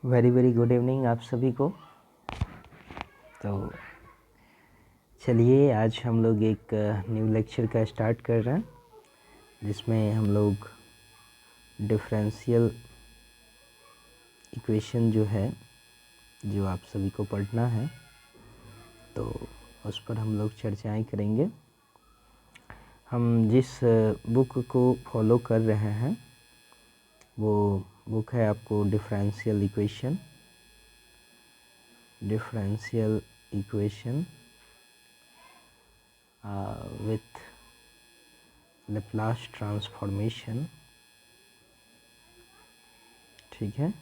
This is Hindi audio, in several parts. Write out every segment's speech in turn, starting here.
वेरी वेरी गुड इवनिंग आप सभी को। तो चलिए आज हम लोग एक न्यू लेक्चर का स्टार्ट कर रहे हैं जिसमें हम लोग डिफरेंशियल इक्वेशन जो है जो आप सभी को पढ़ना है तो उस पर हम लोग चर्चाएं करेंगे। हम जिस बुक को फॉलो कर रहे हैं वो बुक है आपको differential equation with Laplace transformation. ठीक है,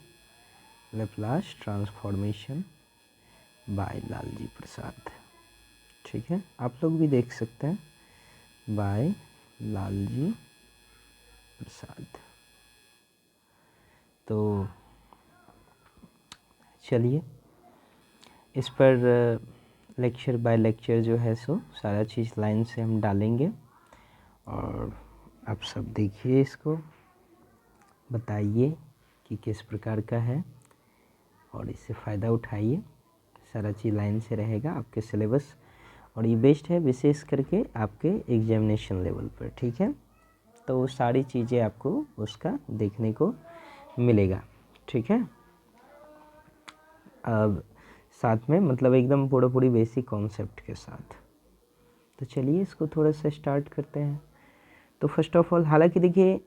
Laplace ट्रांसफॉर्मेशन बाय लालजी प्रसाद। ठीक है, आप लोग भी देख सकते हैं बाय लालजी प्रसाद। तो चलिए इस पर लेक्चर बाय लेक्चर जो है सो सारा चीज़ लाइन से हम डालेंगे और आप सब देखिए, इसको बताइए कि किस प्रकार का है और इससे फ़ायदा उठाइए। सारा चीज़ लाइन से रहेगा आपके सिलेबस और ये बेस्ट है विशेष करके आपके एग्जामिनेशन लेवल पर। ठीक है, तो सारी चीज़ें आपको उसका देखने को मिलेगा। ठीक है, अब साथ में मतलब एकदम पूरी बेसिक कॉन्सेप्ट के साथ। तो चलिए इसको थोड़ा सा स्टार्ट करते हैं। तो फर्स्ट ऑफ ऑल, हालांकि देखिए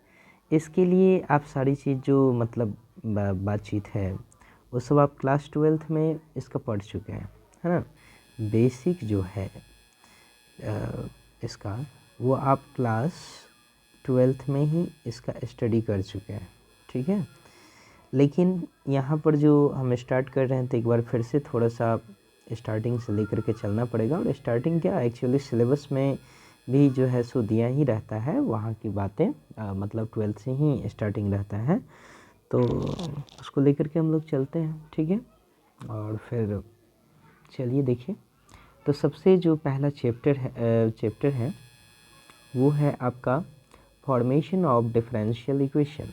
इसके लिए आप सारी चीज़ जो मतलब बातचीत है वो सब आप क्लास 12th में इसका पढ़ चुके हैं, है ना। बेसिक जो है इसका वो आप क्लास 12th में ही इसका स्टडी कर चुके हैं। ठीक है, लेकिन यहाँ पर जो हम स्टार्ट कर रहे हैं तो एक बार फिर से थोड़ा सा स्टार्टिंग से लेकर के चलना पड़ेगा। और स्टार्टिंग क्या एक्चुअली सिलेबस में भी जो है सो दिया ही रहता है, वहाँ की बातें मतलब 12th से ही स्टार्टिंग रहता है, तो उसको लेकर के हम लोग चलते हैं। ठीक है, और फिर चलिए देखिए। तो सबसे जो पहला चैप्टर है वो है आपका formation of differential equation.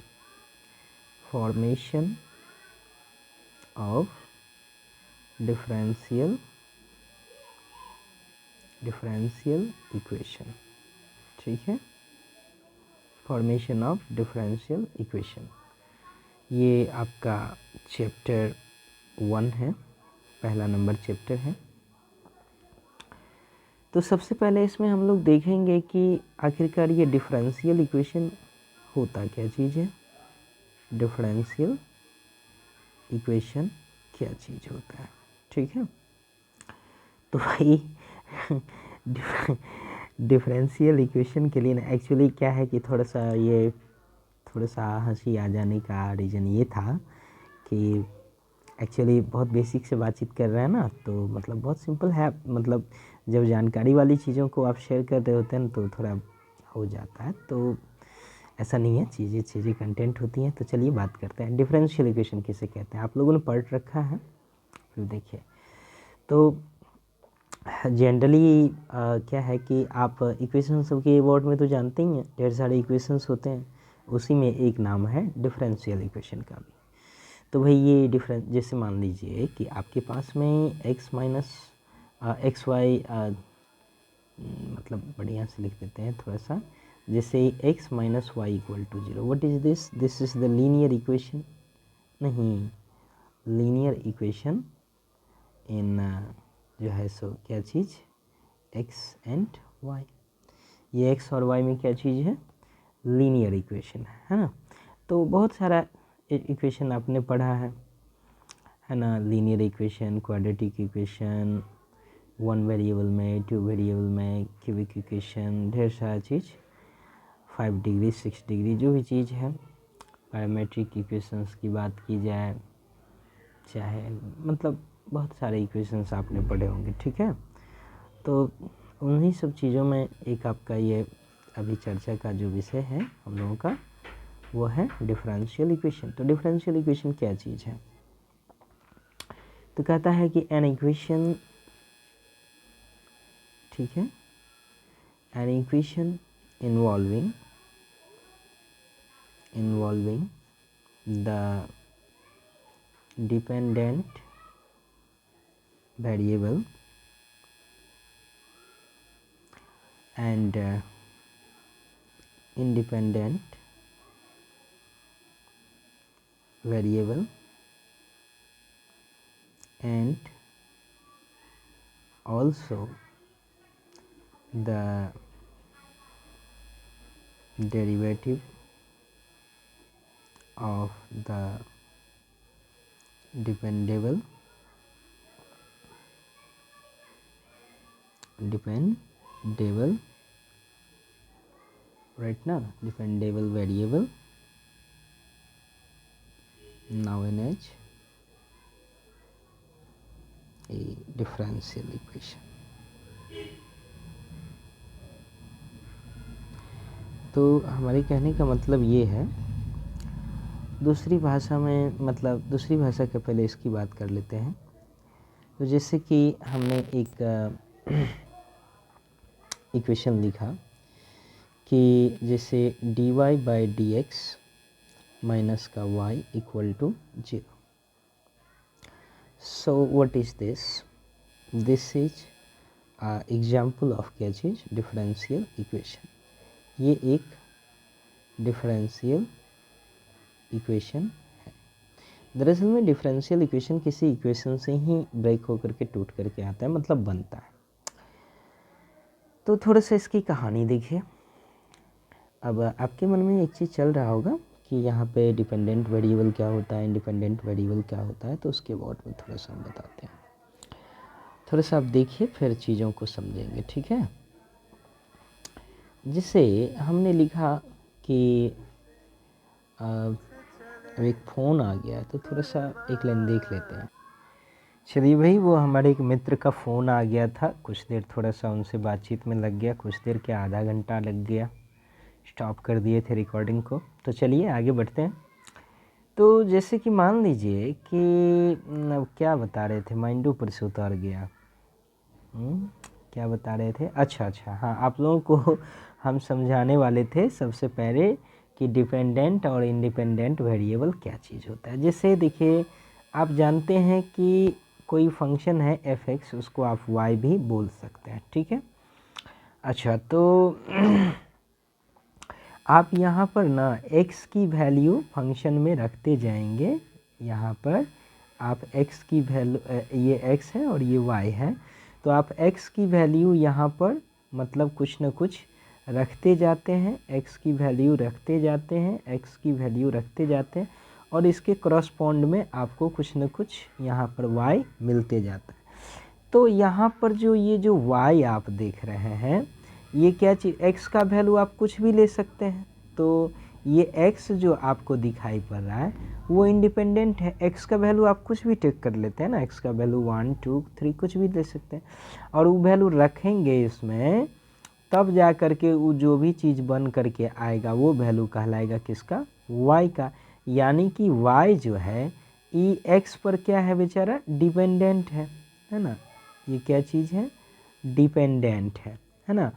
Formation of differential equation. ठीक है, फॉर्मेशन ऑफ डिफरेंशियल इक्वेशन ये आपका चैप्टर 1 है, पहला नंबर चैप्टर है। तो सबसे पहले इसमें हम लोग देखेंगे कि आखिरकार ये डिफरेंशियल इक्वेशन होता क्या चीज़ है। डिफरेंशियल इक्वेशन क्या चीज़ होता है। ठीक है, तो भाई डिफरेंशियल इक्वेशन के लिए ना एक्चुअली क्या है कि थोड़ा सा हंसी आ जाने का रीज़न ये था कि एक्चुअली बहुत बेसिक से बातचीत कर रहे हैं ना, तो मतलब बहुत सिंपल है। मतलब जब जानकारी वाली चीज़ों को आप शेयर कर रहे होते हैं ना तो थोड़ा हो जाता है, तो ऐसा नहीं है, चीज़ें कंटेंट होती हैं। तो चलिए बात करते हैं डिफरेंशियल इक्वेशन किसे कहते हैं। आप लोगों ने पढ़ रखा है, फिर देखिए। तो जनरली क्या है कि आप इक्वेशन सबके वर्ड में तो जानते ही हैं, ढेर सारे इक्वेशंस होते हैं, उसी में एक नाम है डिफरेंशियल इक्वेशन का भी। तो भाई ये डिफरेंस, जैसे मान लीजिए कि आपके पास में x माइनस एक्स वाई, मतलब बढ़िया से लिख देते हैं थोड़ा सा, जैसे x minus y equal to 0। What is this is the linear equation. नहीं, लीनियर इक्वेशन इन जो है सो क्या चीज़, x एंड y। ये x और y में क्या चीज़ है, लीनियर इक्वेशन है ना। तो बहुत सारा इक्वेशन आपने पढ़ा है ना। Linear equation, quadratic equation, 1 variable में, 2 वेरिएबल में, क्यूबिक इक्वेशन, ढेर सारा चीज़, 5 डिग्री 6 डिग्री जो भी चीज़ है, पैरामेट्रिक इक्वेशंस की बात की जाए चाहे, मतलब बहुत सारे इक्वेशंस आपने पढ़े होंगे। ठीक है, तो उन्हीं सब चीज़ों में एक आपका ये अभी चर्चा का जो विषय है हम लोगों का वो है डिफरेंशियल इक्वेशन। तो डिफरेंशियल इक्वेशन क्या चीज़ है, तो कहता है कि एन इक्वेशन, ठीक है, an equation involving the dependent variable and independent variable and also the derivative of the dependable right now dependable variable known as a differential equation। तो हमारे कहने का मतलब ये है, दूसरी भाषा में मतलब दूसरी भाषा के पहले इसकी बात कर लेते हैं। तो जैसे कि हमने एक इक्वेशन लिखा कि जैसे dy by D x minus का y equal to 0। So what is this? This is example of क्या चीज़? Differential equation. ये एक डिफरेंशियल इक्वेशन है। दरअसल में डिफरेंशियल इक्वेशन किसी इक्वेशन से ही ब्रेक होकर के टूट करके आता है, मतलब बनता है। तो थोड़ा सा इसकी कहानी देखिए। अब आपके मन में एक चीज़ चल रहा होगा कि यहाँ पे डिपेंडेंट वेरिएबल क्या होता है, इंडिपेंडेंट वेरिएबल क्या होता है, तो उसके बारे में थोड़ा सा हम बताते हैं। थोड़ा सा आप देखिए, फिर चीज़ों को समझेंगे, ठीक है। जिसे हमने लिखा कि अब एक फ़ोन आ गया, तो थोड़ा सा एक लाइन देख लेते हैं। चलिए भाई, वो हमारे एक मित्र का फ़ोन आ गया था, कुछ देर थोड़ा सा उनसे बातचीत में लग गया, कुछ देर क्या आधा घंटा लग गया, स्टॉप कर दिए थे रिकॉर्डिंग को। तो चलिए आगे बढ़ते हैं। तो जैसे कि मान लीजिए कि क्या बता रहे थे, माइंड ऊपर से उतर गया। क्या बता रहे थे? अच्छा, हाँ, आप लोगों को हम समझाने वाले थे सबसे पहले कि डिपेंडेंट और इंडिपेंडेंट वेरिएबल क्या चीज़ होता है। जैसे देखिए, आप जानते हैं कि कोई फंक्शन है f(x), उसको आप y भी बोल सकते हैं, ठीक है। अच्छा, तो आप यहाँ पर ना x की वैल्यू फंक्शन में रखते जाएंगे। यहाँ पर आप x की वैल्यू, ये x है और ये y है, तो आप x की वैल्यू यहाँ पर मतलब कुछ न कुछ रखते जाते हैं, x की वैल्यू रखते जाते हैं, x की वैल्यू रखते जाते हैं, और इसके क्रॉसपॉन्ड में आपको कुछ न कुछ यहाँ पर y मिलते जाता है। तो यहाँ पर जो ये जो y आप देख रहे हैं, ये क्या चीज़? x का वैल्यू आप कुछ भी ले सकते हैं। तो ये x जो आपको दिखाई पड़ रहा है वो इंडिपेंडेंट है। x का वैल्यू आप कुछ भी टेक कर लेते हैं ना, x का वैल्यू 1 2 3 कुछ भी ले सकते हैं, और वो वैल्यू रखेंगे इसमें, तब जा कर के वो जो भी चीज़ बन करके आएगा वो वैल्यू कहलाएगा किसका? y का। यानी कि y जो है ई x पर क्या है बेचारा? डिपेंडेंट है ना। ये क्या चीज़ है? डिपेंडेंट है ना,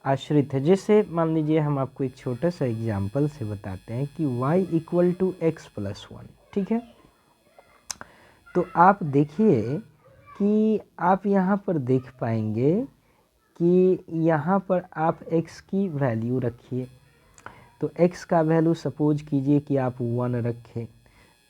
आश्रित है। जैसे मान लीजिए हम आपको एक छोटा सा एग्जाम्पल से बताते हैं कि y equal to x plus 1, ठीक है। तो आप देखिए कि आप यहाँ पर देख पाएंगे कि यहाँ पर आप x की वैल्यू रखिए। तो x का वैल्यू सपोज कीजिए कि आप 1 रखें,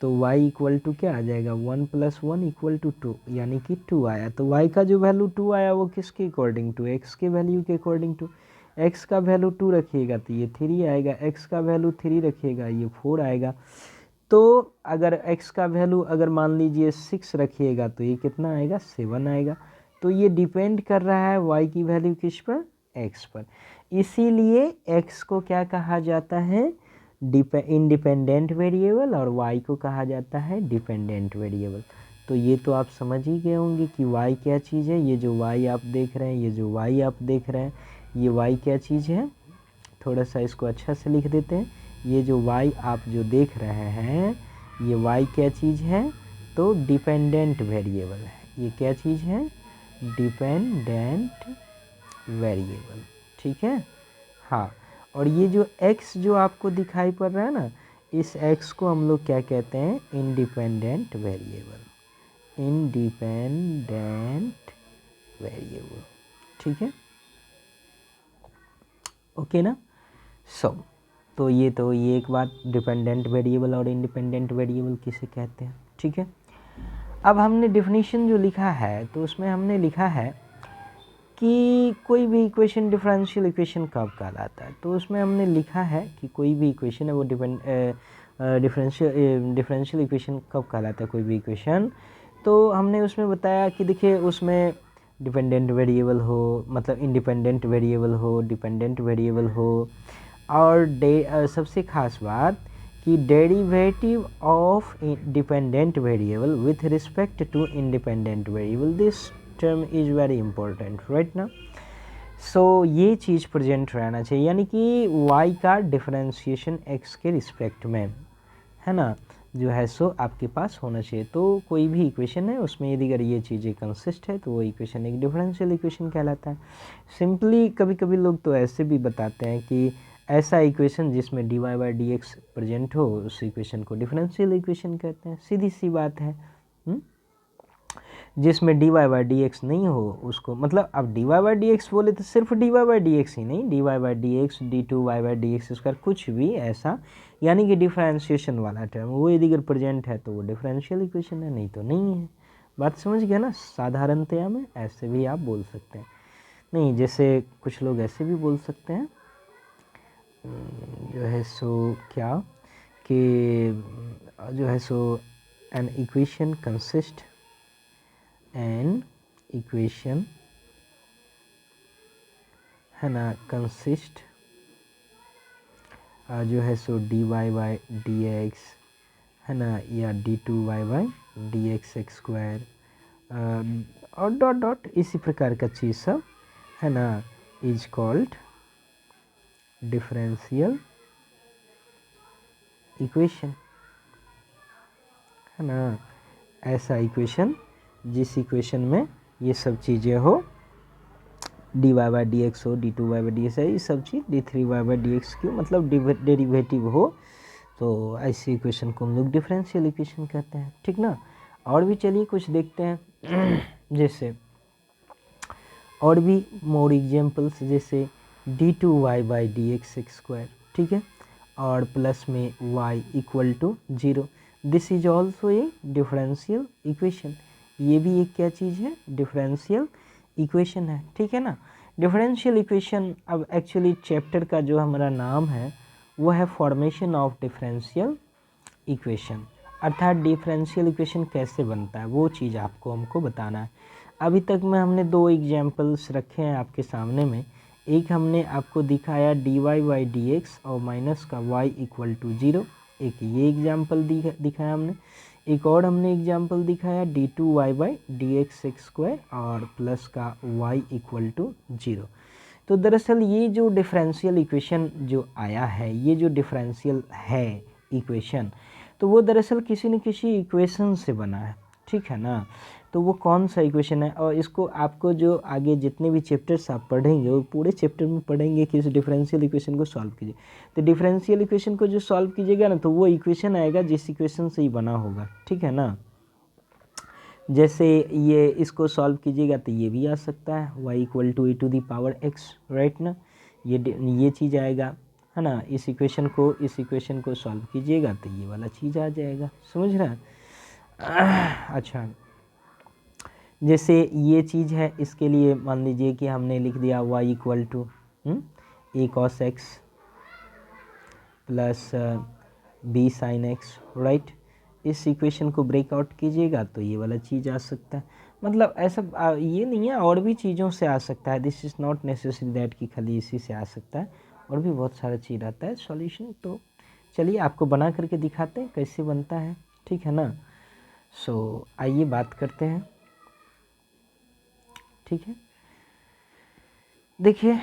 तो y इक्वल टू क्या आ जाएगा? 1 प्लस 1 इक्वल टू 2, यानी कि 2 आया। तो y का जो वैल्यू 2 आया वो किसके अकॉर्डिंग टू? x के वैल्यू के अकॉर्डिंग टू। x का वैल्यू 2 रखिएगा तो ये 3 आएगा, x का वैल्यू 3 रखिएगा ये 4 आएगा। तो अगर x का वैल्यू अगर मान लीजिए 6 रखिएगा तो ये कितना आएगा? 7 आएगा। तो ये डिपेंड कर रहा है y की वैल्यू किस पर? x पर। इसीलिए x को क्या कहा जाता है? इंडिपेंडेंट वेरिएबल, और y को कहा जाता है डिपेंडेंट वेरिएबल। तो ये तो आप समझ ही गए होंगे कि y क्या चीज़ है। ये जो y आप देख रहे हैं, ये जो y आप देख रहे हैं, ये y क्या चीज़ है? थोड़ा सा इसको अच्छा से लिख देते हैं। ये जो y आप जो देख रहे हैं, ये y क्या चीज़ है? तो डिपेंडेंट वेरिएबल है। ये क्या चीज़ है? डिपेंडेंट वेरिएबल, ठीक है। हाँ, और ये जो x जो आपको दिखाई पड़ रहा है ना, इस x को हम लोग क्या कहते हैं, इंडिपेंडेंट वेरिएबल, इंडिपेंडेंट वेरिएबल, ठीक है, ओके ना। तो ये एक बात, डिपेंडेंट वेरिएबल और इंडिपेंडेंट वेरिएबल किसे कहते हैं, ठीक है। अब हमने डिफिनीशन जो लिखा है तो उसमें हमने लिखा है कि कोई भी इक्वेशन डिफरेंशियल इक्वेशन कब कहलाता है, तो उसमें हमने लिखा है कि कोई भी इक्वेशन है वो डिफरेंशियल इक्वेशन कब कहलाता है, कोई भी इक्वेशन। तो हमने उसमें बताया कि देखिए उसमें डिपेंडेंट वेरिएबल हो, मतलब इंडिपेंडेंट वेरिएबल हो, डिपेंडेंट वेरिएबल हो, और सबसे खास बात कि derivative of dependent variable with respect to independent variable, this term is very important, right ना। सो ये चीज़ प्रेजेंट रहना चाहिए, यानी कि y का डिफरेंशिएशन x के रिस्पेक्ट में, है ना, जो है सो आपके पास होना चाहिए। तो कोई भी इक्वेशन है उसमें यदि अगर ये चीज़ें कंसिस्ट है तो वो इक्वेशन एक डिफरेंशियल इक्वेशन कहलाता है। सिंपली कभी कभी लोग तो ऐसे भी बताते हैं कि ऐसा इक्वेशन जिसमें dy by D x present हो उस इक्वेशन को डिफरेंशियल इक्वेशन कहते हैं, सीधी सी बात है। जिसमें dy बाई डी एक्स नहीं हो उसको, मतलब अब dy बाई डी एक्स बोले तो सिर्फ dy बाई डी एक्स ही नहीं, dy by D x, d2y by D x square, कुछ भी ऐसा, यानी कि डिफरेंशिएशन वाला टर्म वो यदि अगर प्रेजेंट है तो वो डिफरेंशियल इक्वेशन है, नहीं तो नहीं है। बात समझ गया ना, साधारणतया में ऐसे भी आप बोल सकते हैं। नहीं, जैसे कुछ लोग ऐसे भी बोल सकते हैं जो है सो क्या कि जो है सो an equation consist, an equation है ना कंसिस्ट जो है सो dy बाई डी एक्स है ना, या d2y by D x square और डॉट डॉट इसी प्रकार का चीज़ सब है ना, इज कॉल्ड डिफरेंशियल इक्वेशन, है ना। ऐसा इक्वेशन जिस इक्वेशन में ये सब चीज़ें हो, dy बाई डी एक्स हो, d2y बाई डी एक्स है, ये सब चीज़ d3y बाई डी एक्स की मतलब डेरिवेटिव हो, तो ऐसी इक्वेशन को हम लोग डिफरेंशियल इक्वेशन कहते हैं, ठीक ना। और भी चलिए कुछ देखते हैं जैसे और भी मोर एग्जांपल्स, जैसे d2y by D x square, ठीक है, और प्लस में y equal to 0, this is also a differential equation. ये भी एक क्या चीज़ है, डिफरेंशियल इक्वेशन है, ठीक है ना। डिफरेंशियल इक्वेशन, अब एक्चुअली चैप्टर का जो हमारा नाम है वो है फॉर्मेशन ऑफ डिफरेंशियल इक्वेशन, अर्थात डिफरेंशियल इक्वेशन कैसे बनता है वो चीज़ आपको हमको बताना है। अभी तक में हमने दो एग्जाम्पल्स रखे हैं आपके सामने में, एक हमने आपको दिखाया dy बाई डी एक्स और माइनस का y इक्वल टू 0, एक ये एग्जाम्पल दिखाया हमने, एक और हमने एग्जाम्पल दिखाया d2y by D x square और प्लस का y इक्वल टू 0। तो दरअसल ये जो डिफरेंशियल इक्वेशन जो आया है, ये जो डिफरेंशियल है इक्वेशन, तो वो दरअसल किसी न किसी इक्वेशन से बना है, ठीक है ना। तो वो कौन सा इक्वेशन है, और इसको आपको जो आगे जितने भी चैप्टर्स आप पढ़ेंगे वो पूरे चैप्टर में पढ़ेंगे कि इस डिफरेंशियल इक्वेशन को सॉल्व कीजिए। तो डिफरेंशियल इक्वेशन को जो सॉल्व कीजिएगा ना, तो वो इक्वेशन आएगा जिस इक्वेशन से ही बना होगा, ठीक है ना। जैसे ये इसको सॉल्व कीजिएगा तो ये भी आ सकता है y equal to e to the power x, right ना, ये चीज़ आएगा, है ना। इस इक्वेशन को सॉल्व कीजिएगा तो ये वाला चीज़ आ जाएगा, समझ रहे हैं। अच्छा, जैसे ये चीज़ है, इसके लिए मान लीजिए कि हमने लिख दिया y equal to a cos x plus b sin x, right. इस इक्वेशन को ब्रेकआउट कीजिएगा तो ये वाला चीज़ आ सकता है। मतलब ऐसा ये नहीं है, और भी चीज़ों से आ सकता है, this is not necessary that कि खाली इसी से आ सकता है, और भी बहुत सारा चीज़ आता है सॉल्यूशन। तो चलिए आपको बना करके दिखाते हैं कैसे बनता है, ठीक है ना। सो आइए बात करते हैं, ठीक है। देखिए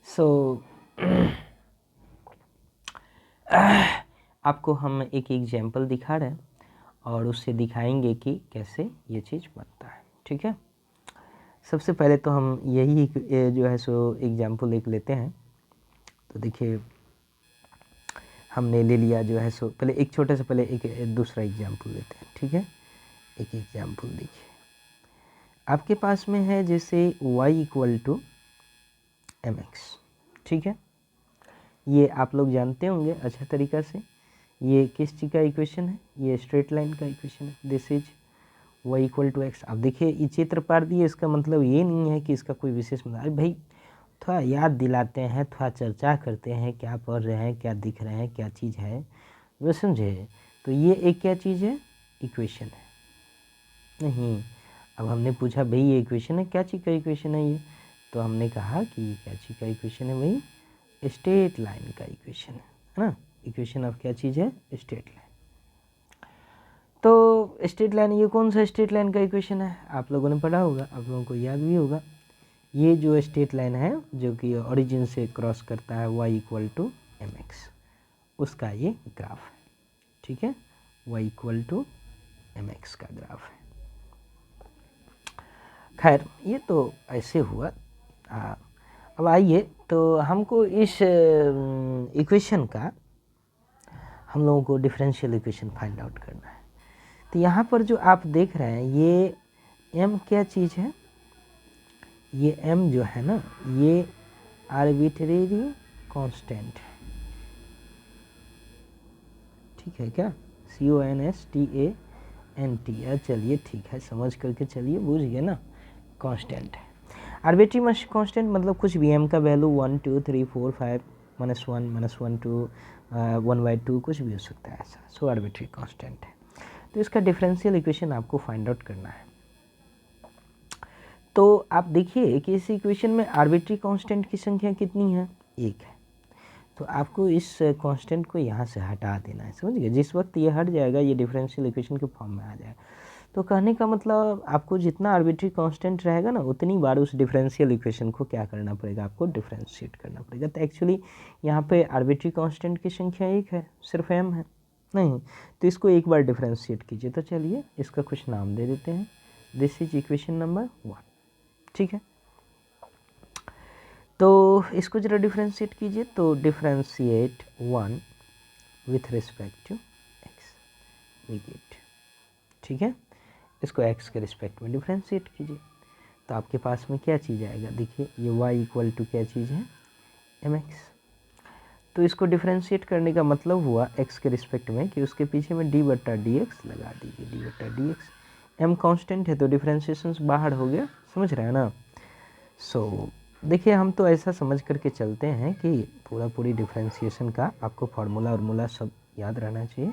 सो आपको हम एक एग्जाम्पल दिखा रहे हैं और उससे दिखाएंगे कि कैसे ये चीज़ बनता है, ठीक है। सबसे पहले तो हम यही जो है सो एग्जाम्पल एक लेते हैं। तो देखिए हमने ले लिया जो है सो पहले एक छोटा सा पहले एक दूसरा एग्जाम्पल लेते हैं, ठीक है। एक एग्जाम्पल देखिए, आपके पास में है जैसे y इक्वल टू mx, ठीक है। ये आप लोग जानते होंगे अच्छा तरीक़ा से, ये किस चीज़ का इक्वेशन है, ये स्ट्रेट लाइन का इक्वेशन है। This is y equal to x. अब देखिए ये चित्र पार दिए, इसका मतलब ये नहीं है कि इसका कोई विशेष मतलब, अरे भाई थोड़ा याद दिलाते हैं, थोड़ा चर्चा करते हैं, क्या पढ़ रहे हैं, क्या दिख रहे हैं, क्या चीज़ है, वो समझे। तो ये एक क्या चीज़ है, इक्वेशन है नहीं। अब हमने पूछा भाई ये इक्वेशन है, क्या चीज़ का इक्वेशन है ये, तो हमने कहा कि ये क्या चीज़ का इक्वेशन है भाई, स्ट्रेट लाइन का इक्वेशन है ना। इक्वेशन ऑफ क्या चीज़ है, स्ट्रेट लाइन। तो स्ट्रेट लाइन, ये कौन सा स्ट्रेट लाइन का इक्वेशन है, आप लोगों ने पढ़ा होगा, आप लोगों को याद भी होगा। ये जो स्ट्रेट लाइन है जो कि ओरिजिन से क्रॉस करता है y इक्वल टू mx, उसका ये ग्राफ है, ठीक है। y इक्वल टू mx का ग्राफ है। खैर ये तो ऐसे हुआ। अब आइए, तो हमको इस इक्वेशन का हम लोगों को डिफरेंशियल इक्वेशन फाइंड आउट करना है। तो यहाँ पर जो आप देख रहे हैं ये m क्या चीज़ है, ये m जो है ना ये आर्बिट्रेरी कांस्टेंट है, ठीक है क्या, CONSTANT। चलिए ठीक है, समझ करके चलिए, बूझ गए ना, कांस्टेंट है। आर्बिट्रेरी कांस्टेंट मतलब कुछ भी m का वैल्यू 1 2 3 4 5 -1 2 1/2 कुछ भी हो सकता है ऐसा, सो आर्बिट्रेरी कांस्टेंट है। तो इसका डिफरेंशियल इक्वेशन आपको फाइंड आउट करना है। तो आप देखिए कि इस इक्वेशन में आर्बिट्रेरी कांस्टेंट की संख्या कितनी है, 1 है। तो आपको इस कांस्टेंट को यहाँ से हटा देना है, समझ गए। जिस वक्त ये हट जाएगा ये डिफरेंशियल इक्वेशन के फॉर्म में आ जाएगा। तो कहने का मतलब आपको जितना आर्बिट्रेरी कांस्टेंट रहेगा ना उतनी बार उस डिफरेंशियल इक्वेशन को क्या करना पड़ेगा, आपको डिफरेंशिएट करना पड़ेगा। तो एक्चुअली यहाँ पे आर्बिट्रेरी कांस्टेंट की संख्या 1 है, सिर्फ m है नहीं, तो इसको एक बार डिफरेंशिएट कीजिए। तो चलिए इसका कुछ नाम दे देते हैं, दिस इज इक्वेशन नंबर 1, ठीक है। तो इसको जरा डिफरेंशिएट कीजिए, तो differentiate 1 with respect to x we get, ठीक है। इसको x के रिस्पेक्ट में डिफरेंशिएट कीजिए, तो आपके पास में क्या चीज़ आएगा, देखिए ये y इक्वल टू क्या चीज़ है, mx। तो इसको डिफरेंशिएट करने का मतलब हुआ x के रिस्पेक्ट में कि उसके पीछे में d/dx लगा दीजिए, d/dx। m कांस्टेंट है तो डिफरेंशिएशन बाहर हो गया, समझ रहे हैं ना। सो देखिए हम तो ऐसा समझ करके चलते हैं कि पूरी डिफरेंशिएशन का आपको फार्मूला सब याद रहना चाहिए।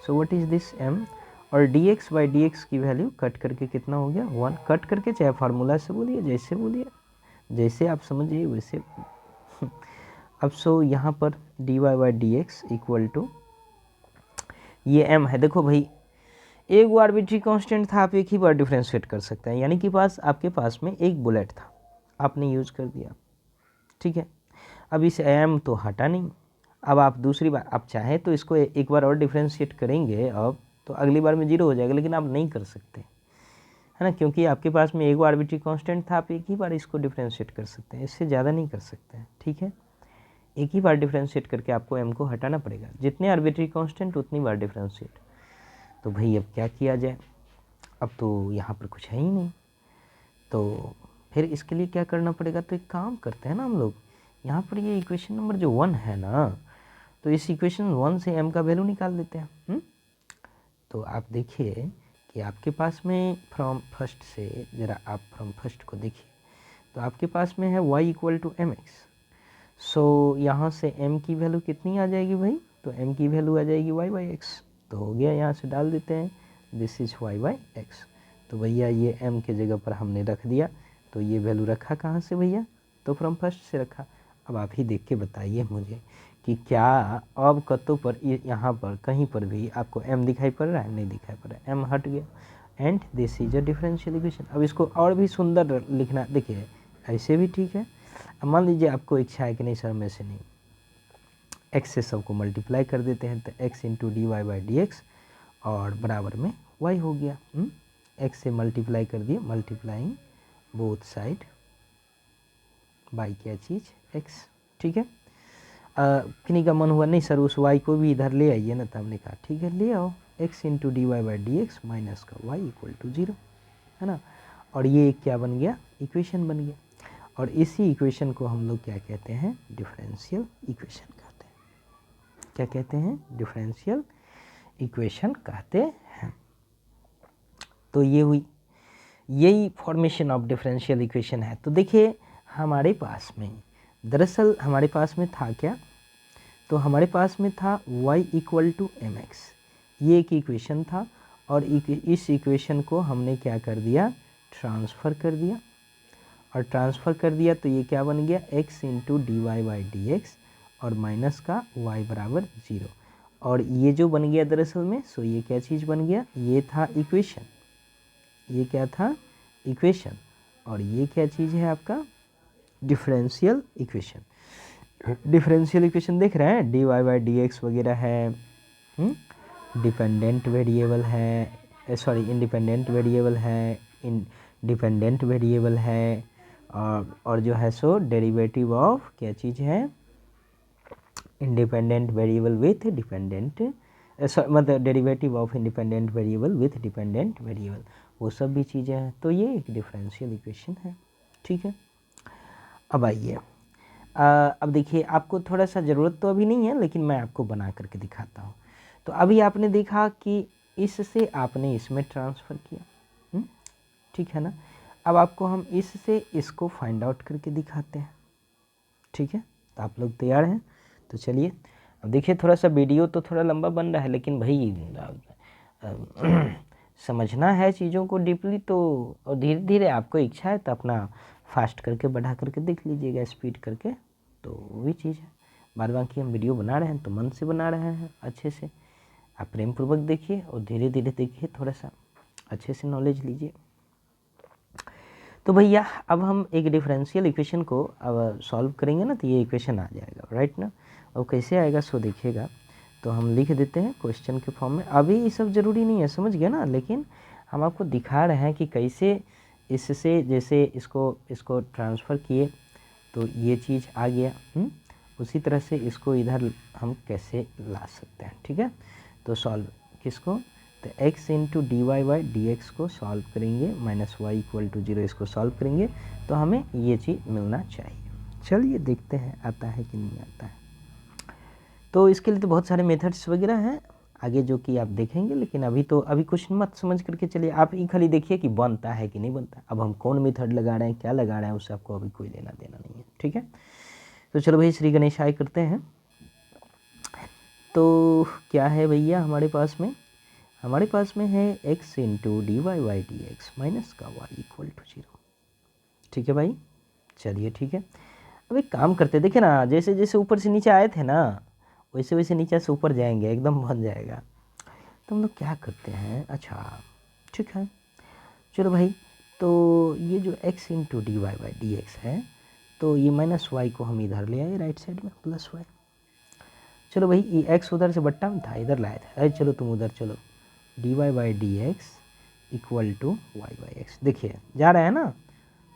सो व्हाट इज़ दिस m, और dx/dx की वैल्यू कट करके कितना हो गया, 1। कट करके चाहे फार्मूला से बोलिए, जैसे बोलिए, जैसे आप समझिए वैसे। अब सो यहाँ पर dy/dx इक्वल टू ये m है। देखो भाई एक वो आर्बिट्री कांस्टेंट था, आप एक ही बार डिफरेंशिएट कर सकते हैं, यानी कि आपके पास में एक बुलेट था, आपने यूज़ कर दिया, ठीक है। अब इस m तो हटा नहीं, अब आप दूसरी बार आप चाहें तो इसको एक बार और डिफरेंशिएट करेंगे अब तो अगली बार में 0 हो जाएगा, लेकिन आप नहीं कर सकते, है ना, क्योंकि आपके पास में एक वो आर्बिट्री कांस्टेंट था, आप एक ही बार इसको डिफरेंशिएट कर सकते हैं, इससे ज़्यादा नहीं कर सकते हैं, ठीक है। एक ही बार डिफरेंशिएट करके आपको m को हटाना पड़ेगा, जितने आर्बिट्री कांस्टेंट उतनी बार डिफरेंशिएट। तो भाई अब क्या किया जाए, अब तो यहाँ पर कुछ है ही नहीं, तो फिर इसके लिए क्या करना पड़ेगा, तो एक काम करते हैं ना हम लोग, यहाँ पर ये इक्वेशन नंबर जो 1 है ना, तो इस इक्वेशन 1 से m का वैल्यू निकाल देते हैं। तो आप देखिए कि आपके पास में फ्रॉम फर्स्ट से, ज़रा आप फ्रॉम फर्स्ट को देखिए, तो आपके पास में है y इक्वल टू mx। सो यहाँ से m की वैल्यू कितनी आ जाएगी भाई, तो m की वैल्यू आ जाएगी y/x। तो हो गया, यहाँ से डाल देते हैं, दिस इज y/x। तो भैया ये m के जगह पर हमने रख दिया, तो ये वैल्यू रखा कहाँ से भैया, तो फ्रॉम फर्स्ट से रखा। अब आप ही देख के बताइए मुझे कि क्या अब कतों पर यहाँ पर कहीं पर भी आपको m दिखाई पड़ रहा है, नहीं दिखाई पड़ रहा है, m हट गया, and this is a differential equation. अब इसको और भी सुंदर लिखना, देखिए ऐसे भी ठीक है। अब मान लीजिए आपको इच्छा है कि नहीं सर में से नहीं, x से सबको मल्टीप्लाई कर देते हैं, तो x इंटू dy/dx और बराबर में y हो गया। x से मल्टीप्लाई कर दिए, मल्टीप्लाइंग बोथ साइड बाई क्या चीज़, x, ठीक है। किन्हीं का मन हुआ नहीं सर उस y को भी इधर ले आइए ना, तो हमने कहा ठीक है ले आओ, x into d y by D x minus का y इक्वल टू 0, है ना। और ये क्या बन गया, इक्वेशन बन गया। और इसी इक्वेशन को हम लोग क्या कहते हैं, डिफरेंशियल इक्वेशन कहते हैं। क्या कहते हैं, डिफरेंशियल इक्वेशन कहते हैं। तो ये हुई, यही फॉर्मेशन ऑफ डिफरेंशियल इक्वेशन है। तो देखिए हमारे पास में, दरअसल हमारे पास में था क्या, तो हमारे पास में था y equal to m x, ये एक इक्वेशन था। और इस इक्वेशन को हमने क्या कर दिया, ट्रांसफ़र कर दिया। और ट्रांसफ़र कर दिया तो ये क्या बन गया, x into d y by D x और माइनस का y बराबर 0। और ये जो बन गया दरअसल में, सो ये क्या चीज़ बन गया, ये था इक्वेशन, ये क्या था, इक्वेशन। और ये क्या चीज़ है आपका, डिफरेंशियल इक्वेशन। डिफरेंशियल इक्वेशन देख रहे हैं, d y by D x वगैरह है, डिपेंडेंट वेरिएबल है, सॉरी इंडिपेंडेंट वेरिएबल है, डिपेंडेंट वेरिएबल है, और जो है सो डेरिवेटिव ऑफ क्या चीज़ है, इंडिपेंडेंट वेरिएबल विथ डिपेंडेंट, मतलब derivative of independent variable with dependent variable, वो सब भी चीज़ें हैं। तो ये एक डिफरेंशियल इक्वेशन है, ठीक है। अब आइए, अब देखिए आपको थोड़ा सा ज़रूरत तो अभी नहीं है, लेकिन मैं आपको बना करके दिखाता हूँ। तो अभी आपने देखा कि इससे आपने इसमें ट्रांसफ़र किया, ठीक है ना। अब आपको हम इससे इसको फाइंड आउट करके दिखाते हैं, ठीक है। तो आप लोग तैयार हैं, तो चलिए। अब देखिए थोड़ा सा वीडियो तो थोड़ा लंबा बन रहा है, लेकिन भाई समझना है चीज़ों को डीपली, तो और धीरे धीरे आपको इच्छा है तो अपना फास्ट करके बढ़ा करके देख लीजिएगा, स्पीड करके, तो वो भी चीज़ है। बाद बाकी हम वीडियो बना रहे हैं तो मन से बना रहे हैं, अच्छे से आप प्रेम पूर्वक देखिए और धीरे धीरे देखिए, थोड़ा सा अच्छे से नॉलेज लीजिए। तो भैया अब हम एक डिफरेंशियल इक्वेशन को अब सॉल्व करेंगे ना, तो ये इक्वेशन आ जाएगा, राइट ना। और कैसे आएगा सो देखिएगा। तो हम लिख देते हैं क्वेश्चन के फॉर्म में। अभी ये सब ज़रूरी नहीं है, समझ गया ना, लेकिन हम आपको दिखा रहे हैं कि कैसे इससे, जैसे इसको ट्रांसफ़र किए तो ये चीज़ आ गया, उसी तरह से इसको इधर हम कैसे ला सकते हैं, ठीक है। तो सॉल्व किसको, तो x into d y by D x को सॉल्व करेंगे, माइनस वाई इक्वल टू 0 इसको सॉल्व करेंगे, तो हमें ये चीज़ मिलना चाहिए। चलिए देखते हैं आता है कि नहीं आता है। तो इसके लिए तो बहुत सारे मेथड्स वगैरह हैं आगे जो कि आप देखेंगे, लेकिन अभी कुछ मत समझ करके चलिए, आप ही खाली देखिए कि बनता है कि नहीं बनता। अब हम कौन मेथड लगा रहे हैं, क्या लगा रहे हैं, उससे आपको अभी कोई लेना देना नहीं है, ठीक है। तो चलो भाई श्री गणेशाय करते हैं। तो क्या है भैया हमारे पास में, हमारे पास में है x into d y by D x minus का y इक्वल टू 0, ठीक है भाई। चलिए ठीक है, अब एक काम करते, देखिए ना, जैसे जैसे ऊपर से नीचे आए थे ना, वैसे वैसे नीचे से ऊपर जाएंगे, एकदम बन जाएगा। तो हम लोग क्या करते हैं, अच्छा ठीक है, चलो भाई। तो ये जो x into d y by D x है, तो ये माइनस वाई को हम इधर ले आए राइट साइड में, प्लस वाई। चलो भाई ये x उधर से बट्टा में था, इधर लाया था, अरे चलो तुम उधर चलो, d y by D x equal to y by x. देखिए जा रहा है ना,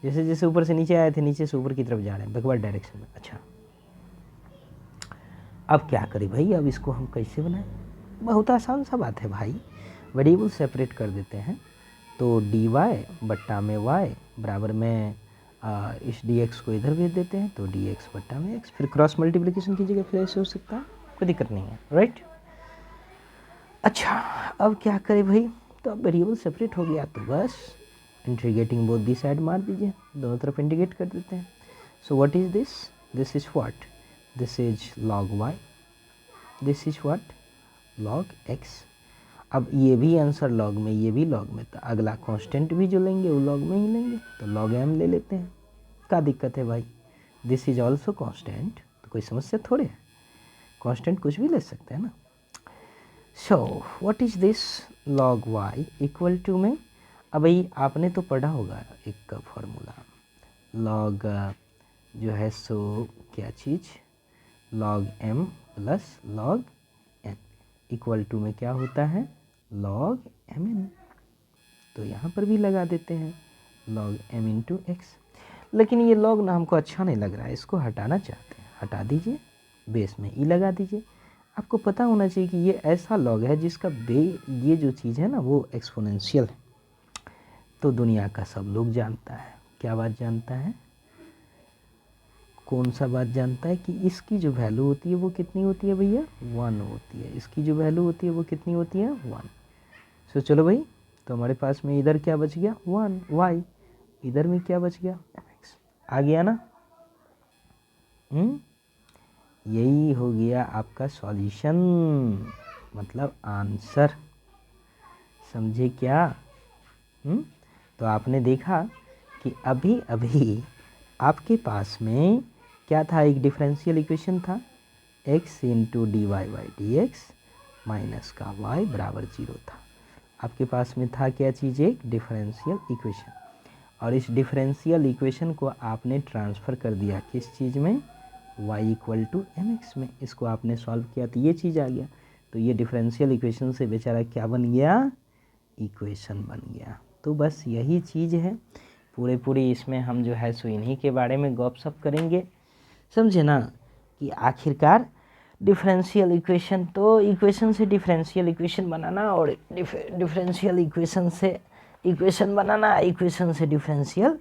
जैसे जैसे ऊपर से नीचे आए थे, नीचे से ऊपर की तरफ जा रहे हैं, बैकवर्ड डायरेक्शन में। अच्छा अब क्या करें भाई, अब इसको हम कैसे बनाएं, बहुत आसान सा बात है भाई, वेरिएबल सेपरेट कर देते हैं। तो डी वाई बट्टा में वाई बराबर में इस डी एक्स को इधर भेज देते हैं, तो डी एक्स बट्टा में एक्स, फिर क्रॉस मल्टीप्लिकेशन कीजिएगा, फिर ऐसे हो सकता है, कोई दिक्कत नहीं है, राइट। अच्छा अब क्या करें भाई, तो अब वेरिएबल सेपरेट हो गया, तो बस इंटीग्रेटिंग बोथ दी साइड मार दीजिए, दोनों तरफ इंटीग्रेट कर देते हैं। So what is this, this is what, this is log y, this is what, log x. अब ये भी आंसर लॉग में, ये भी लॉग में, तो अगला कांस्टेंट भी जो लेंगे वो लॉग में ही लेंगे, तो लॉग एम ले लेते हैं। क्या दिक्कत है भाई, दिस इज ऑल्सो कांस्टेंट, तो कोई समस्या थोड़े है, कांस्टेंट कुछ भी ले सकते हैं ना। So what is this, log y equal to में, अब भाई आपने तो पढ़ा होगा एक फॉर्मूला, लॉग जो है सो क्या चीज़, log M plus log N equal to में क्या होता है, लॉग एम एन। तो यहाँ पर भी लगा देते हैं लॉग एम इंटू एक्स। लेकिन ये लॉग ना हमको अच्छा नहीं लग रहा है, इसको हटाना चाहते हैं, हटा दीजिए, बेस में ई लगा दीजिए। आपको पता होना चाहिए कि ये ऐसा लॉग है जिसका ये जो चीज़ है ना वो एक्सपोनेंशियल है। तो दुनिया का सब लोग जानता है, क्या बात जानता है, कौन सा बात जानता है कि इसकी जो वैल्यू होती है वो कितनी होती है भैया, 1 होती है। इसकी जो वैल्यू होती है वो कितनी होती है, 1। सो चलो भाई, तो हमारे पास में इधर क्या बच गया, 1 y, इधर में क्या बच गया, mx। आ गया ना। यही हो गया आपका सॉल्यूशन, मतलब आंसर। समझे क्या? तो आपने देखा कि अभी अभी आपके पास में क्या था, एक डिफरेंशियल इक्वेशन था, x into d y by D x minus का y बराबर 0 था। आपके पास में था क्या चीज़, एक डिफरेंशियल इक्वेशन। और इस डिफरेंशियल इक्वेशन को आपने ट्रांसफ़र कर दिया किस चीज़ में, y equal to m x में। इसको आपने सॉल्व किया तो ये चीज़ आ गया। तो ये डिफरेंशियल इक्वेशन से बेचारा क्या बन गया, इक्वेशन बन गया। तो बस यही चीज़ है, पूरे इसमें हम जो है सो इन्हीं के बारे में गपशप करेंगे। समझे ना, कि आखिरकार डिफरेंशियल इक्वेशन, तो इक्वेशन से डिफरेंशियल इक्वेशन बनाना और डिफरेंशियल इक्वेशन से इक्वेशन बनाना, इक्वेशन से डिफरेंशियल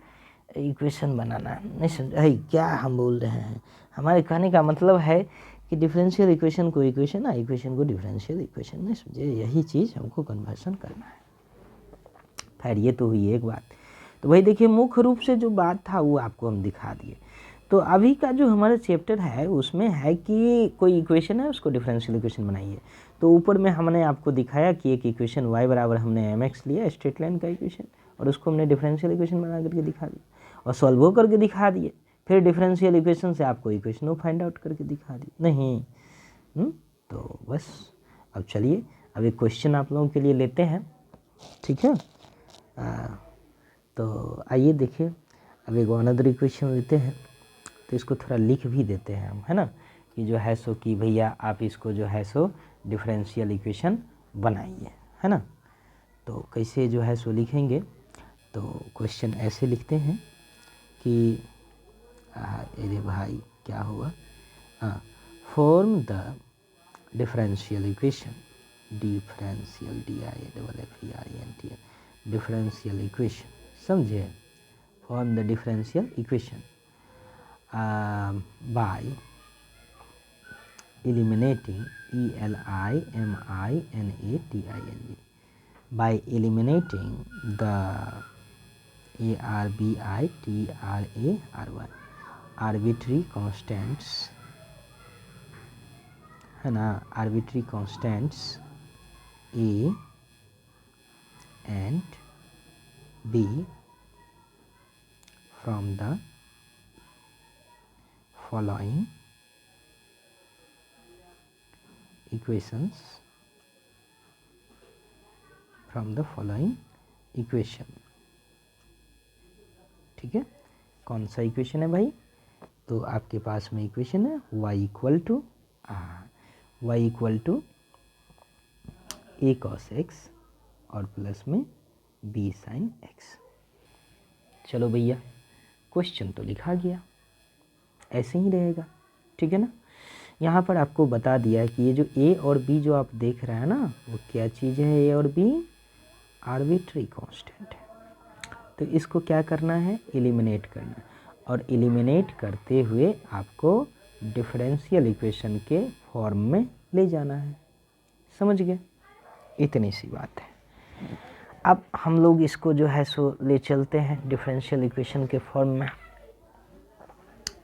इक्वेशन बनाना। नहीं समझ क्या हम बोल रहे हैं, हमारे कहने का मतलब है कि डिफरेंशियल इक्वेशन को इक्वेशन, इक्वेशन को डिफरेंशियल इक्वेशन। नहीं समझे, यही चीज़ हमको कन्वर्सन करना है। खैर ये तो हुई एक बात। तो भाई देखिए, मुख्य रूप से जो बात था वो आपको हम दिखा दिए। तो अभी का जो हमारा चैप्टर है उसमें है कि कोई इक्वेशन है उसको डिफरेंशियल इक्वेशन बनाइए। तो ऊपर में हमने आपको दिखाया कि एक इक्वेशन y बराबर हमने mx लिया, स्ट्रेट लाइन का इक्वेशन, और उसको हमने डिफरेंशियल इक्वेशन बना करके दिखा दिया और सॉल्व हो करके दिखा दिए। फिर डिफरेंशियल इक्वेशन से आपको इक्वेशन वो फाइंड आउट करके दिखा दी नहीं। तो बस अब चलिए, अब एक क्वेश्चन आप लोगों के लिए लेते हैं, ठीक है। तो आइए देखिए, अब एक अनदर इक्वेशन लेते हैं। तो इसको थोड़ा लिख भी देते हैं हम, है ना, कि जो है सो कि भैया आप इसको जो है सो डिफरेंशियल इक्वेशन बनाइए, है ना। तो कैसे जो है सो लिखेंगे, तो क्वेश्चन ऐसे लिखते हैं कि अरे भाई क्या हुआ, form the differential equation, differential DIFFERENTIAL differential equation, समझे, form the differential equation by eliminating ELIMINATING, by eliminating the ARBI TRARY arbitrary constants, है ना, arbitrary constants A and B from the following equations, from the following equation। ठीक है, कौन सा इक्वेशन है भाई, तो आपके पास में इक्वेशन है y equal to a cos x और प्लस में b sin x। चलो भैया, क्वेश्चन तो लिखा गया, ऐसे ही रहेगा, ठीक है ना। यहाँ पर आपको बता दिया है कि ये जो a और b जो आप देख रहे हैं ना, वो क्या चीज़ है, a और b आर्बिट्री कांस्टेंट है। तो इसको क्या करना है, एलिमिनेट करना है, और एलिमिनेट करते हुए आपको डिफरेंशियल इक्वेशन के फॉर्म में ले जाना है। समझ गए, इतनी सी बात है। अब हम लोग इसको जो है सो ले चलते हैं डिफरेंशियल इक्वेशन के फॉर्म में।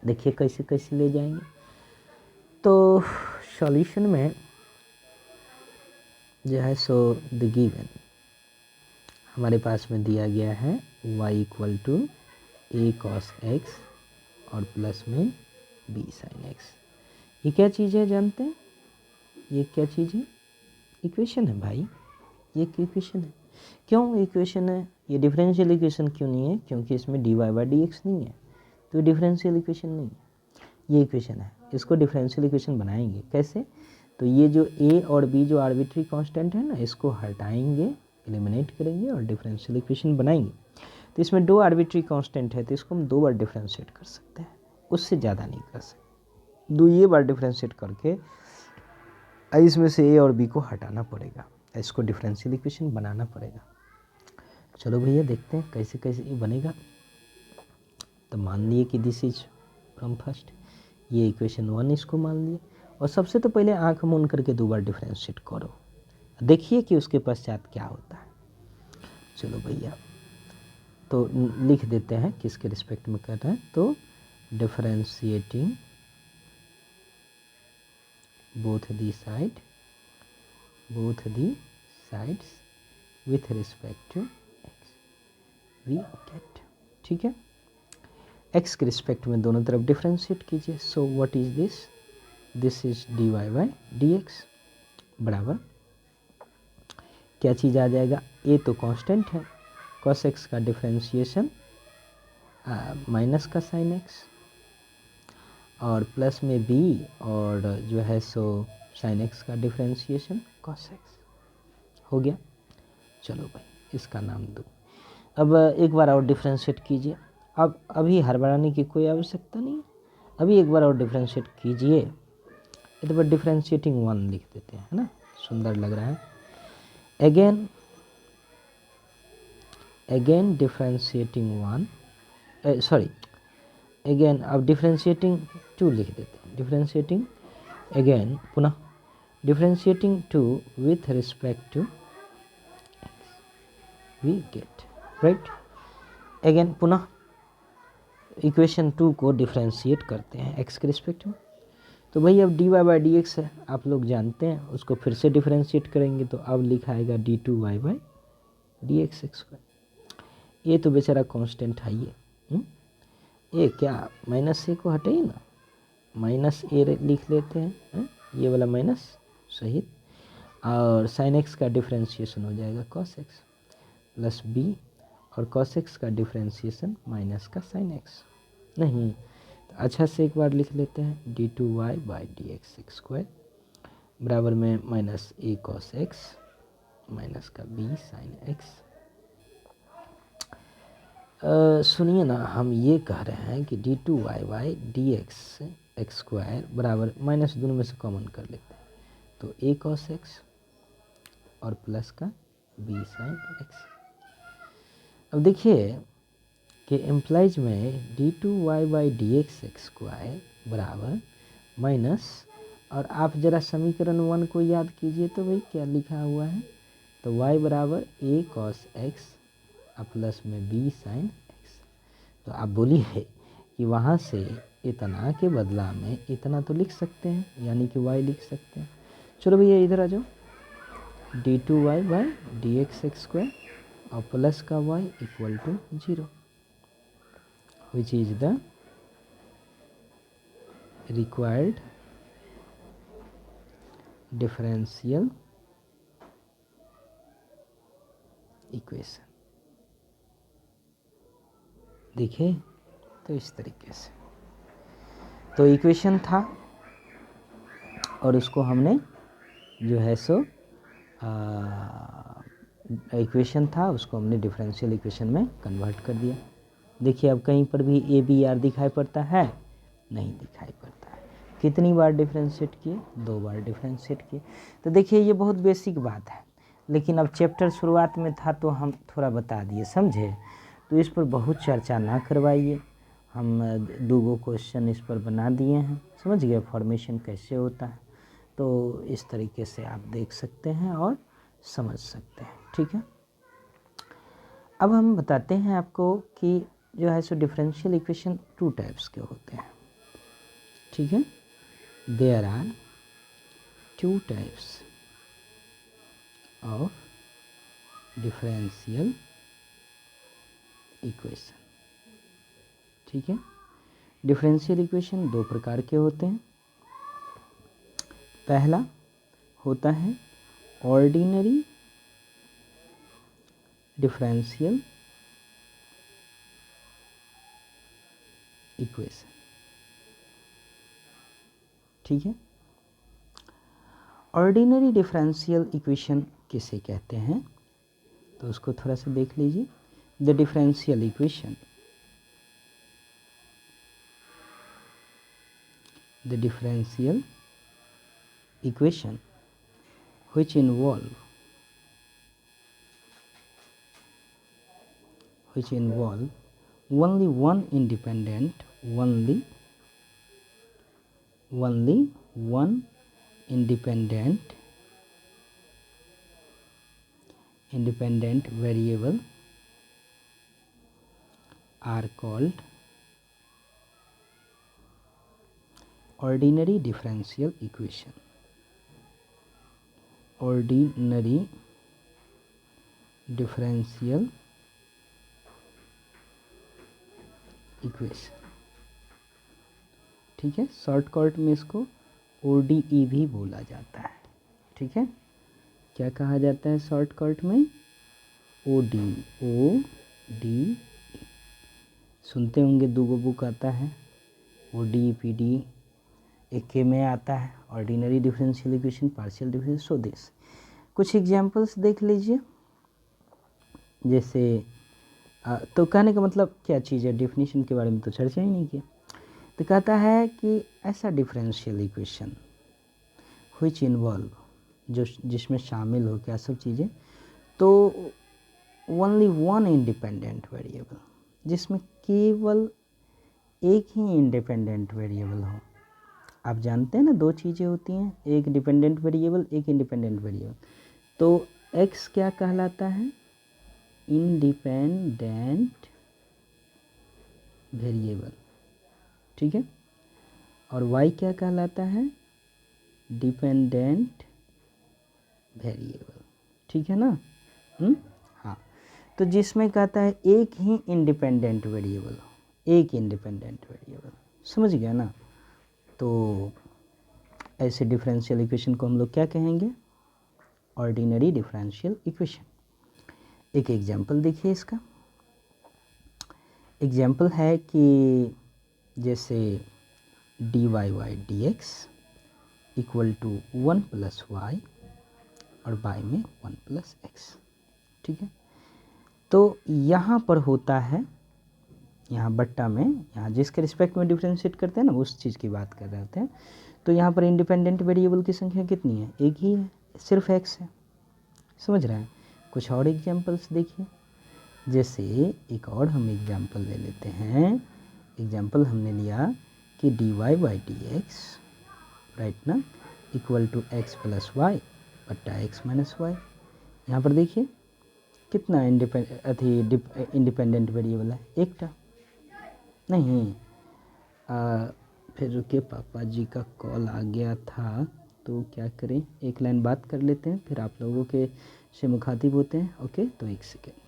देखिए कैसे कैसे ले जाएंगे। तो सॉल्यूशन में जो है सो द गिवन हमारे पास में दिया गया है y equal to a cos x और प्लस में b sin x। ये क्या चीज़ है जानते हैं, ये क्या चीज़ है, इक्वेशन है भाई, ये इक्वेशन है। क्यों इक्वेशन है, ये डिफरेंशियल इक्वेशन क्यों नहीं है, क्योंकि इसमें dy बाई डी एक्स नहीं है, तो डिफरेंशियल इक्वेशन नहीं है, ये इक्वेशन है। इसको डिफरेंशियल इक्वेशन बनाएंगे कैसे, तो ये जो a और b जो आर्बिट्री कांस्टेंट है ना, इसको हटाएंगे, एलिमिनेट करेंगे और डिफरेंशियल इक्वेशन बनाएंगे। तो इसमें दो आर्बिट्री कांस्टेंट है, तो इसको हम 2 बार डिफरेंशिएट कर सकते हैं, उससे ज़्यादा नहीं कर सकते। दो ये बार डिफ्रेंशिएट करके इसमें से ए और बी को हटाना पड़ेगा, इसको डिफरेंशियल इक्वेशन बनाना पड़ेगा। चलो भैया देखते हैं कैसे कैसे ये बनेगा। तो मान लिए कि दिस इज फ्रॉम फर्स्ट, ये इक्वेशन 1 इसको मान लिए, और सबसे तो पहले आंख मूंद करके दो बार डिफरेंशिएट करो, देखिए कि उसके पश्चात क्या होता है। चलो भैया तो लिख देते हैं किसके रिस्पेक्ट में कर रहे हैं, तो differentiating both the sides with respect to x we get, ठीक है। x के रिस्पेक्ट में दोनों तरफ डिफरेंशिएट कीजिए। सो what is this, this is dy by dx बराबर क्या चीज़ आ जाएगा, a तो कांस्टेंट है, cos x का डिफरेंशिएशन माइनस का sin x, और प्लस में b और जो है सो sin x का डिफरेंशिएशन cos x हो गया। चलो भाई इसका नाम दो। अब एक बार और डिफरेंशिएट कीजिए, अब अभी हड़बड़ाने की कोई आवश्यकता नहीं है, अभी एक बार और डिफरेंशिएट कीजिए। इधर पर डिफरेंशिएटिंग 1 लिख देते हैं, है ना, सुंदर लग रहा है। अगेन डिफरेंशिएटिंग 1, सॉरी अगेन अब डिफरेंशिएटिंग 2 लिख देते हैं, डिफरेंशिएटिंग अगेन पुनः differentiating 2 with respect to we get right. Again पुनः इक्वेशन 2 को डिफरेंशिएट करते हैं एक्स के रिस्पेक्ट में। तो भाई अब dy बाई डी एक्स है, आप लोग जानते हैं, उसको फिर से डिफरेंशिएट करेंगे तो अब लिखा आएगा d2y by D x square. ये तो बेचारा कांस्टेंट है ये क्या माइनस ए को हटाइए ना, माइनस ए लिख लेते हैं, ये वाला माइनस सहित, और साइन एक्स का डिफरेंशिएशन हो जाएगा cos x प्लस बी, और cos x का डिफरेंशिएशन माइनस का sin x। नहीं तो अच्छा से एक बार लिख लेते हैं d2y by D x square बराबर में माइनस ए cos x माइनस का b sin x। सुनिए ना, हम ये कह रहे हैं कि d2y by D x square बराबर माइनस दोनों में से कॉमन कर लेते हैं, तो a cos x और प्लस का b sin x। अब देखिए कि एम्प्लाइज में d2y by D x square बराबर माइनस, और आप ज़रा समीकरण 1 को याद कीजिए तो भाई क्या लिखा हुआ है, तो y बराबर a cos x और प्लस में b sin x। तो आप बोलिए कि वहाँ से इतना के बदला में इतना तो लिख सकते हैं, यानी कि y लिख सकते हैं। चलो भैया इधर आ जाओ, d2y by D x square और प्लस का y equal to 0 which is the required differential equation. देखिए तो इस तरीके से तो इक्वेशन था, और उसको हमने जो है सो इक्वेशन था उसको हमने डिफरेंशियल इक्वेशन में कन्वर्ट कर दिया। देखिए अब कहीं पर भी ए बी आर दिखाई पड़ता है, नहीं दिखाई पड़ता है। कितनी बार डिफरेंशिएट किए, 2 बार डिफरेंशिएट किए। तो देखिए ये बहुत बेसिक बात है, लेकिन अब चैप्टर शुरुआत में था तो हम थोड़ा बता दिए, समझे, तो इस पर बहुत चर्चा ना करवाइए। हम 2 क्वेश्चन इस पर बना दिए हैं, समझ गए फॉर्मेशन कैसे होता है, तो इस तरीके से आप देख सकते हैं और समझ सकते हैं, ठीक है। अब हम बताते हैं आपको कि जो है सो डिफरेंशियल इक्वेशन 2 टाइप्स के होते हैं, ठीक है। There are 2 types of differential equation, ठीक है। डिफरेंशियल इक्वेशन 2 प्रकार के होते हैं। पहला होता है ऑर्डिनरी डिफरेंशियल इक्वेशन, ठीक है। ऑर्डिनरी डिफरेंशियल इक्वेशन किसे कहते हैं, तो उसको थोड़ा सा देख लीजिए। The differential equation the differential equation which involve only one independent variable are called ordinary differential equation. Ordinary differential equation, ठीक है। शॉर्टकट में इसको ODE भी बोला जाता है, ठीक है। क्या कहा जाता है शॉर्टकट में? ODE। सुनते होंगे, दूगो बुक आता है, ODE PD, एक के में आता है ordinary differential equation, partial difference. So this कुछ एग्जांपल्स देख लीजिए। जैसे तो कहने का मतलब क्या चीज़ है, डेफिनेशन के बारे में तो चर्चा ही नहीं किया। तो कहता है कि ऐसा डिफरेंशियल इक्वेशन व्हिच इन्वॉल्व, जो जिसमें शामिल हो क्या सब चीज़ें, तो ओनली वन इंडिपेंडेंट वेरिएबल, जिसमें केवल एक ही इंडिपेंडेंट वेरिएबल हो। आप जानते हैं ना, दो चीज़ें होती हैं, एक डिपेंडेंट वेरिएबल, एक इंडिपेंडेंट वेरिएबल। तो x क्या कहलाता है? इंडिपेंडेंट वेरिएबल, ठीक है। और y क्या कहलाता है? डिपेंडेंट वेरिएबल, ठीक है ना। हाँ, तो जिसमें कहता है एक ही इंडिपेंडेंट वेरिएबल, एक इंडिपेंडेंट वेरिएबल, समझ गया ना। तो ऐसे डिफरेंशियल इक्वेशन को हम लोग क्या कहेंगे? Ordinary differential equation. एक एग्जांपल देखिए इसका। एग्जांपल है कि जैसे dy/dx इक्वल टू 1 + y और y में 1 + x, ठीक है। तो यहाँ पर होता है, यहाँ बट्टा में, यहाँ जिसके रिस्पेक्ट में डिफरेंशिएट करते हैं ना, उस चीज़ की बात कर रहे होते हैं। तो यहाँ पर इंडिपेंडेंट वेरिएबल की संख्या कितनी है? एक ही है, सिर्फ x है, समझ रहे हैं। कुछ और एग्जांपल्स देखिए। जैसे एक और हम एग्जांपल ले लेते हैं। एग्जांपल हमने लिया कि dy/dx, राइट ना, इक्वल टू x + y बट्टा x - y। यहाँ पर देखिए कितना इंडिपेंडेंट वेरिएबल है? एक था नहीं। फिर रुके, पापा जी का कॉल आ गया था, तो क्या करें, एक लाइन बात कर लेते हैं, फिर आप लोगों के से मुखातिब होते हैं। ओके, तो एक सेकेंड।